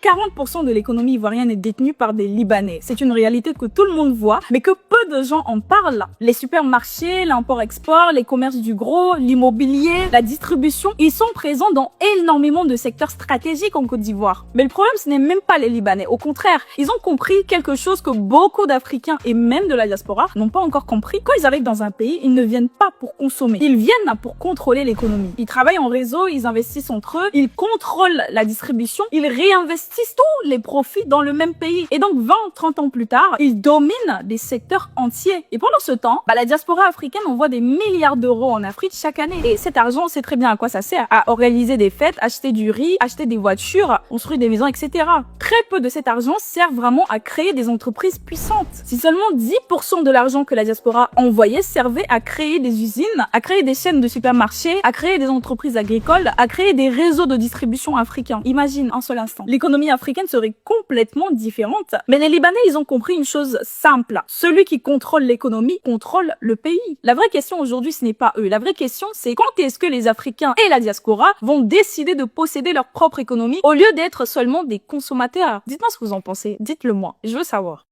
40% de l'économie ivoirienne est détenue par des Libanais. C'est une réalité que tout le monde voit, mais que peu de gens en parlent. Les supermarchés, l'import-export, les commerces du gros, l'immobilier, la distribution, ils sont présents dans énormément de secteurs stratégiques en Côte d'Ivoire. Mais le problème, ce n'est même pas les Libanais. Au contraire, ils ont compris quelque chose que beaucoup d'Africains et même de la diaspora n'ont pas encore compris. Quand ils arrivent dans un pays, ils ne viennent pas pour consommer. Ils viennent pour contrôler l'économie. Ils travaillent en réseau, ils investissent entre eux, ils contrôlent la distribution, ils réinvestissent tous les profits dans le même pays. Et donc 20, 30 ans plus tard, ils dominent des secteurs entiers. Et pendant ce temps, la diaspora africaine envoie des milliards d'euros en Afrique chaque année. Et cet argent, on sait très bien à quoi ça sert. À organiser des fêtes, acheter du riz, acheter des voitures, construire des maisons, etc. Très peu de cet argent sert vraiment à créer des entreprises puissantes. Si seulement 10% de l'argent que la diaspora envoyait servait à créer des usines, à créer des chaînes de supermarchés, à créer des entreprises agricoles, à créer des réseaux de distribution africains. Imagine un seul instant. L'économie africaine serait complètement différente. Mais les Libanais, ils ont compris une chose simple. Celui qui contrôle l'économie contrôle le pays. La vraie question aujourd'hui, ce n'est pas eux. La vraie question, c'est quand est-ce que les Africains et la diaspora vont décider de posséder leur propre économie au lieu d'être seulement des consommateurs? Dites-moi ce que vous en pensez. Dites-le moi. Je veux savoir.